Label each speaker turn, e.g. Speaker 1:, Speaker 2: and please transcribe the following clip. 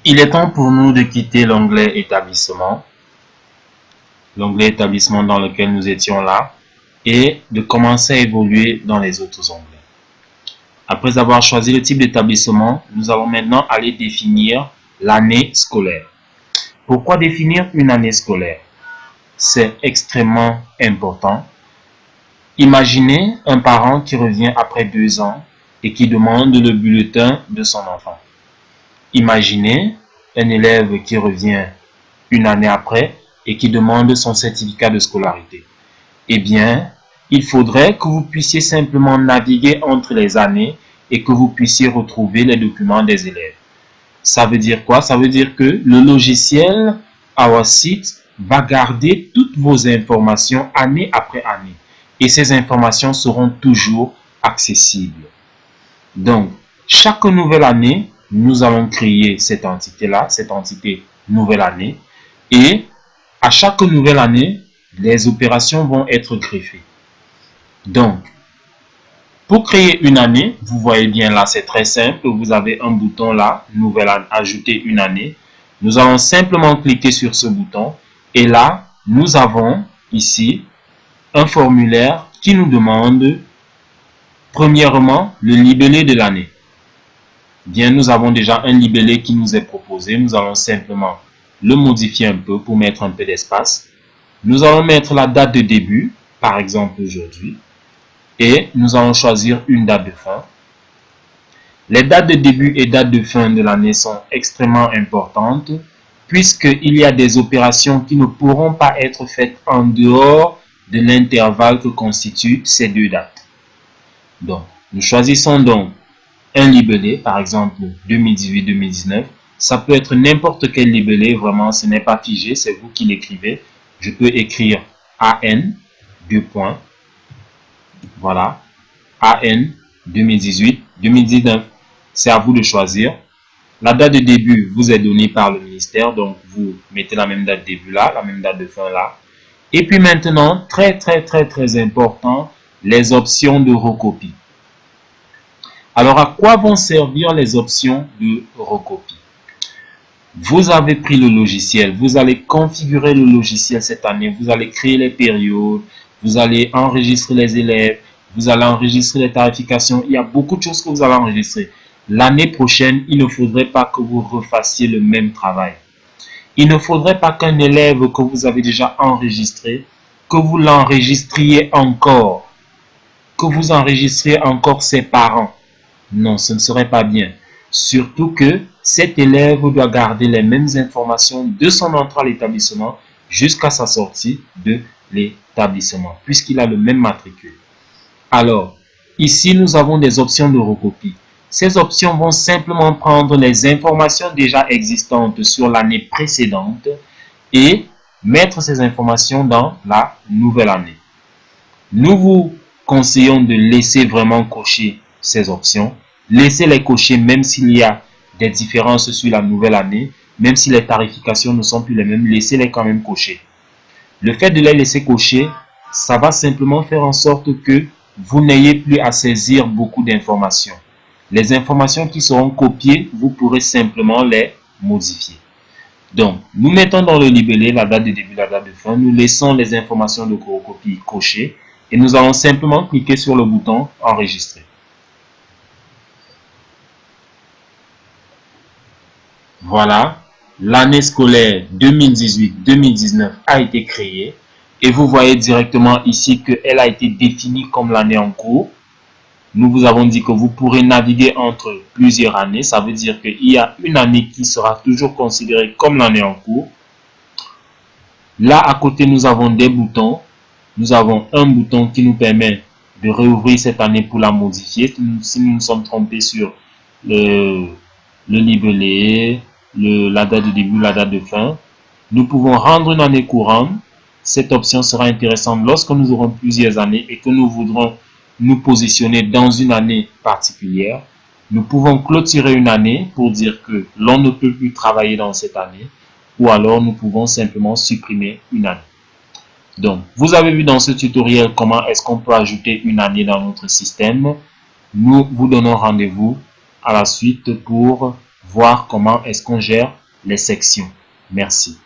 Speaker 1: Il est temps pour nous de quitter l'onglet établissement dans lequel nous étions là, et de commencer à évoluer dans les autres onglets. Après avoir choisi le type d'établissement, nous allons maintenant aller définir l'année scolaire. Pourquoi définir une année scolaire? C'est extrêmement important. Imaginez un parent qui revient après 2 ans et qui demande le bulletin de son enfant. Imaginez un élève qui revient une année après et qui demande son certificat de scolarité. Eh bien, il faudrait que vous puissiez simplement naviguer entre les années et que vous puissiez retrouver les documents des élèves. Ça veut dire quoi? Ça veut dire que le logiciel OurSeat va garder toutes vos informations année après année. Et ces informations seront toujours accessibles. Donc, chaque nouvelle année, nous allons créer cette entité-là, cette entité nouvelle année. Et à chaque nouvelle année, les opérations vont être greffées. Donc, pour créer une année, vous voyez bien là, c'est très simple. Vous avez un bouton là, nouvelle année, ajouter une année. Nous allons simplement cliquer sur ce bouton. Et là, nous avons ici un formulaire qui nous demande, premièrement, le libellé de l'année. Bien, nous avons déjà un libellé qui nous est proposé. Nous allons simplement le modifier un peu pour mettre un peu d'espace. Nous allons mettre la date de début, par exemple aujourd'hui. Et nous allons choisir une date de fin. Les dates de début et dates de fin de l'année sont extrêmement importantes puisqu'il y a des opérations qui ne pourront pas être faites en dehors de l'intervalle que constituent ces deux dates. Donc, nous choisissons donc un libellé, par exemple 2018-2019. Ça peut être n'importe quel libellé, vraiment, ce n'est pas figé, c'est vous qui l'écrivez. Je peux écrire AN, 2 points. Voilà, AN 2018-2019. C'est à vous de choisir. La date de début vous est donnée par le ministère, donc vous mettez la même date de début là, la même date de fin là. Et puis maintenant, très important, les options de recopie. Alors, à quoi vont servir les options de recopie? Vous avez pris le logiciel, vous allez configurer le logiciel cette année, vous allez créer les périodes, vous allez enregistrer les élèves, vous allez enregistrer les tarifications. Il y a beaucoup de choses que vous allez enregistrer. L'année prochaine, il ne faudrait pas que vous refassiez le même travail. Il ne faudrait pas qu'un élève que vous avez déjà enregistré, que vous l'enregistriez encore, que vous enregistriez encore ses parents. Non, ce ne serait pas bien. Surtout que cet élève doit garder les mêmes informations de son entrée à l'établissement jusqu'à sa sortie de l'établissement, puisqu'il a le même matricule. Alors, ici, nous avons des options de recopie. Ces options vont simplement prendre les informations déjà existantes sur l'année précédente et mettre ces informations dans la nouvelle année. Nous vous conseillons de laisser vraiment cocher ces options. Laissez-les cocher même s'il y a des différences sur la nouvelle année, même si les tarifications ne sont plus les mêmes, laissez-les quand même cocher. Le fait de les laisser cocher, ça va simplement faire en sorte que vous n'ayez plus à saisir beaucoup d'informations. Les informations qui seront copiées, vous pourrez simplement les modifier. Donc, nous mettons dans le libellé la date de début, la date de fin. Nous laissons les informations de recopie cochées et nous allons simplement cliquer sur le bouton enregistrer. Voilà, l'année scolaire 2018-2019 a été créée et vous voyez directement ici qu'elle a été définie comme l'année en cours. Nous vous avons dit que vous pourrez naviguer entre plusieurs années. Ça veut dire qu'il y a une année qui sera toujours considérée comme l'année en cours. Là, à côté, nous avons des boutons. Nous avons un bouton qui nous permet de réouvrir cette année pour la modifier. Si nous nous sommes trompés sur le libellé, la date de début, la date de fin, nous pouvons rendre une année courante. Cette option sera intéressante lorsque nous aurons plusieurs années et que nous voudrons nous positionner dans une année particulière. Nous pouvons clôturer une année pour dire que l'on ne peut plus travailler dans cette année, ou alors nous pouvons simplement supprimer une année. Donc, vous avez vu dans ce tutoriel comment est-ce qu'on peut ajouter une année dans notre système. Nous vous donnons rendez-vous à la suite pour voir comment est-ce qu'on gère les sections. Merci.